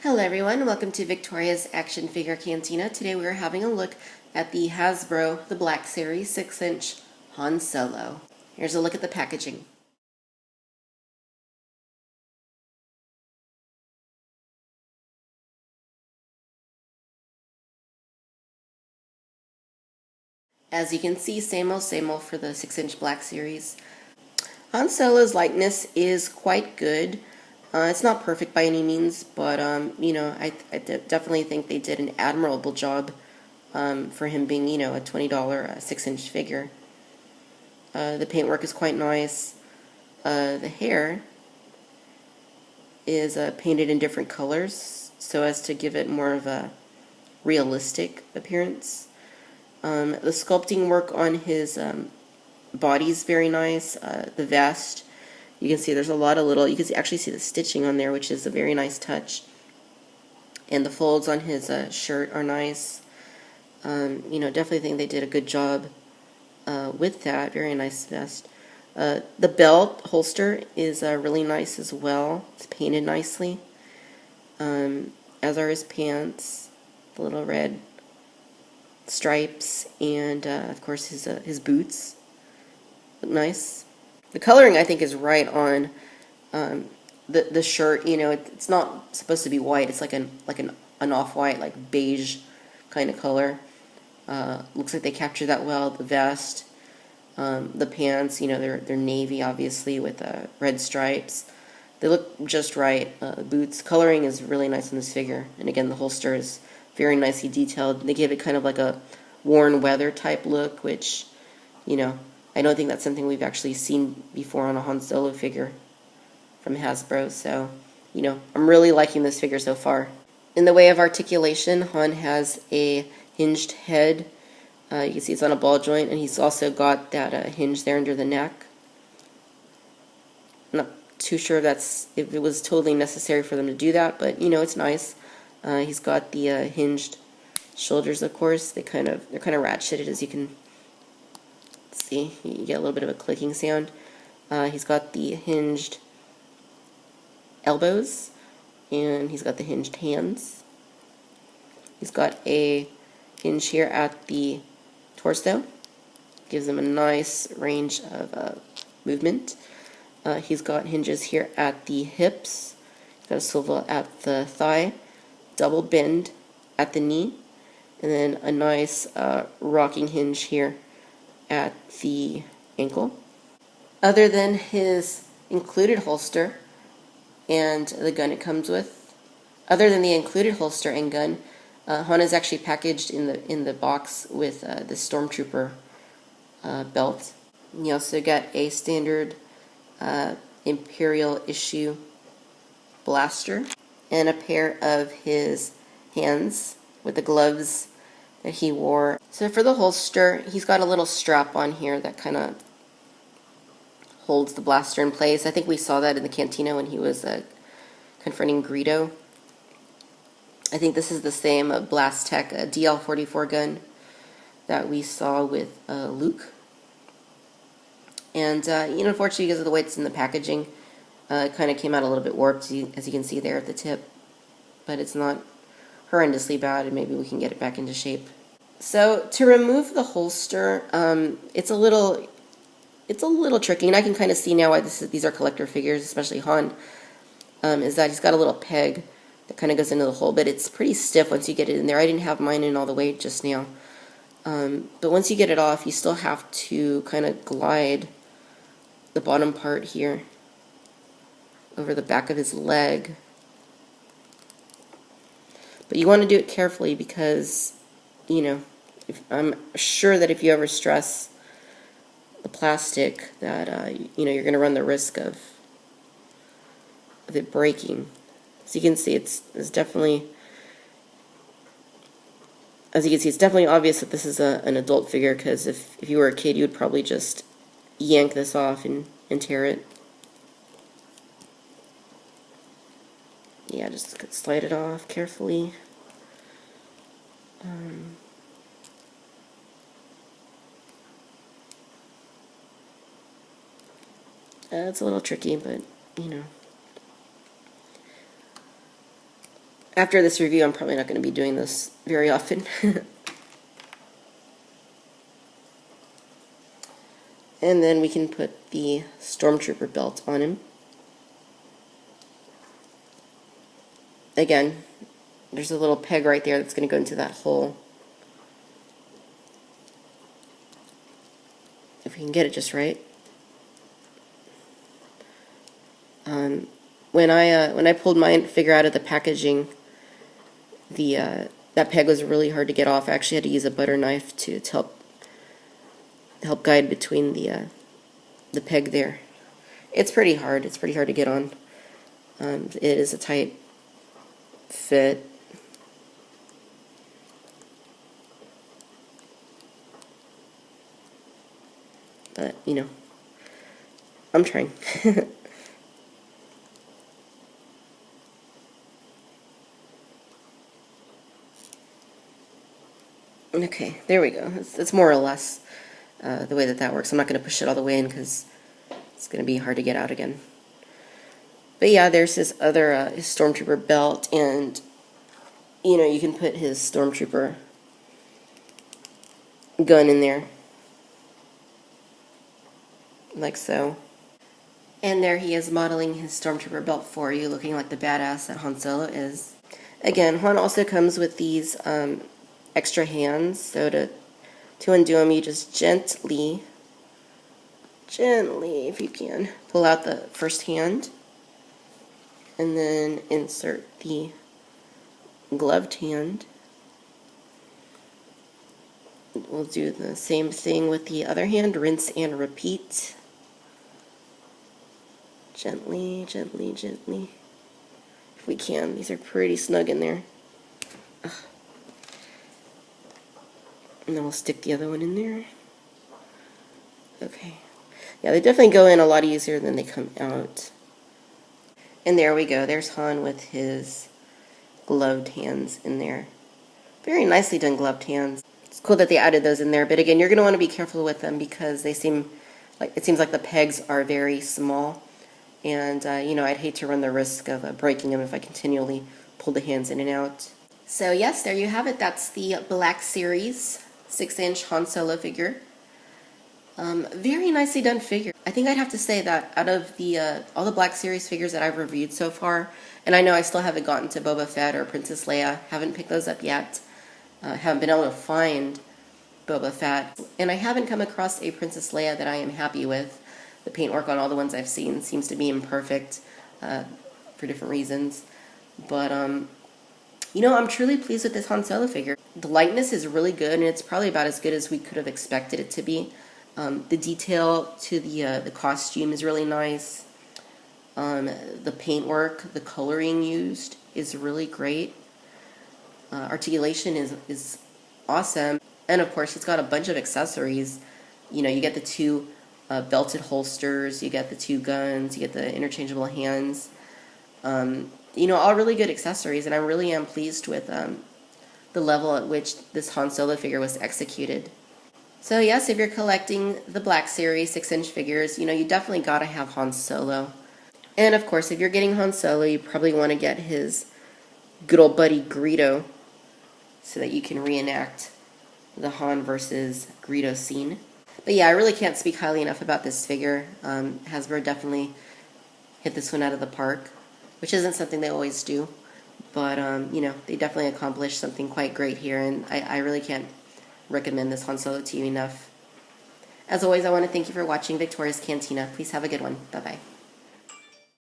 Hello everyone, welcome to Victoria's Action Figure Cantina. Today we are having a look at the Hasbro, the Black Series 6-inch Han Solo. Here's a look at the packaging. As you can see, same old for the 6-inch Black Series. Han Solo's likeness is quite good. It's not perfect by any means, but I definitely think they did an admirable job for him being, a $20 6-inch figure. The paintwork is quite nice. The hair is painted in different colors so as to give it more of a realistic appearance. The sculpting work on his body is very nice. The vest, you can see there's a lot of little, you can actually see the stitching on there, which is a very nice touch. And the folds on his shirt are nice. Definitely think they did a good job with that. Very nice vest. The belt holster is really nice as well. It's painted nicely, as are his pants, the little red stripes, and of course his boots look nice. The coloring, I think, is right on. The shirt, it's not supposed to be white. It's like an off-white, like beige kind of color. Looks like they captured that well. The vest. The pants, they're navy, obviously, with red stripes. They look just right. Boots, coloring is really nice on this figure. And again, the holster is very nicely detailed. They give it kind of like a worn weather type look, which, I don't think that's something we've actually seen before on a Han Solo figure from Hasbro. So, I'm really liking this figure so far. In the way of articulation, Han has a hinged head. You can see it's on a ball joint, and he's also got that hinge there under the neck. I'm not too sure if it was totally necessary for them to do that, but it's nice. He's got the hinged shoulders, of course. They're kind of ratcheted, as you can see. You get a little bit of a clicking sound. He's got the hinged elbows, and he's got the hinged hands. He's got a hinge here at the torso. Gives him a nice range of movement. He's got hinges here at the hips. He's got a swivel at the thigh, double bend at the knee, and then a nice rocking hinge here at the ankle. Other than his included holster and the gun it comes with, other than the included holster and gun, Han is actually packaged in the box with the Stormtrooper belt. You also got a standard Imperial issue blaster and a pair of his hands with the gloves that he wore. So for the holster, he's got a little strap on here that kind of holds the blaster in place. I think we saw that in the Cantina when he was confronting Greedo. I think this is the same Blast Tech DL-44 gun that we saw with Luke. And, unfortunately, because of the way it's in the packaging, it kind of came out a little bit warped, as you can see there at the tip. But it's not horrendously bad, and maybe we can get it back into shape. So, to remove the holster, it's a little tricky, and I can kind of see now why these are collector figures, especially Han, is that he's got a little peg that kind of goes into the hole, but it's pretty stiff once you get it in there. I didn't have mine in all the way just now. But once you get it off, you still have to kind of glide the bottom part here over the back of his leg. But you want to do it carefully because, I'm sure that if you ever stress the plastic, that, you're going to run the risk of it breaking. As you can see, it's definitely, obvious that this is an adult figure, because if you were a kid, you would probably just yank this off and tear it. Yeah, just slide it off carefully. It's a little tricky, but, After this review, I'm probably not going to be doing this very often. And then we can put the Stormtrooper belt on him. Again, there's a little peg right there that's going to go into that hole. If we can get it just right. When I pulled my figure out of the packaging, that peg was really hard to get off. I actually had to use a butter knife to help guide between the peg there. It's pretty hard. It's pretty hard to get on. It is a tight fit. But, you know, I'm trying. Okay, there we go. It's more or less the way that works. I'm not going to push it all the way in because it's going to be hard to get out again. But yeah, there's his other his Stormtrooper belt, and you know, you can put his Stormtrooper gun in there, like so. And there he is modeling his Stormtrooper belt for you, looking like the badass that Han Solo is. Again, Han also comes with these extra hands, so to undo them, you just gently, if you can, pull out the first hand, and then insert the gloved hand. We'll do the same thing with the other hand, rinse and repeat. Gently, gently, gently. If we can. These are pretty snug in there. Ugh. And then we'll stick the other one in there. Okay. Yeah, they definitely go in a lot easier than they come out. And there we go. There's Han with his gloved hands in there. Very nicely done gloved hands. It's cool that they added those in there, but again, you're going to want to be careful with them because it seems like the pegs are very small. And, you know, I'd hate to run the risk of breaking them if I continually pull the hands in and out. So, yes, there you have it. That's the Black Series 6-inch Han Solo figure. Very nicely done figure. I think I'd have to say that out of the all the Black Series figures that I've reviewed so far, and I know I still haven't gotten to Boba Fett or Princess Leia, haven't picked those up yet, haven't been able to find Boba Fett, and I haven't come across a Princess Leia that I am happy with. The paintwork on all the ones I've seen seems to be imperfect for different reasons. But, you know, I'm truly pleased with this Han Solo figure. The lightness is really good, and it's probably about as good as we could have expected it to be. The detail to the costume is really nice. The paintwork, the coloring used is really great. Articulation is awesome. And, of course, it's got a bunch of accessories. You know, you get the two belted holsters, you get the two guns, you get the interchangeable hands. You know, all really good accessories, and I really am pleased with the level at which this Han Solo figure was executed. So yes, if you're collecting the Black Series 6-inch figures, you know, you definitely gotta have Han Solo. And of course, if you're getting Han Solo, you probably want to get his good old buddy Greedo so that you can reenact the Han versus Greedo scene. But yeah, I really can't speak highly enough about this figure. Hasbro definitely hit this one out of the park, which isn't something they always do. But, you know, they definitely accomplished something quite great here, and I really can't recommend this Han Solo to you enough. As always, I want to thank you for watching Victoria's Cantina. Please have a good one. Bye-bye.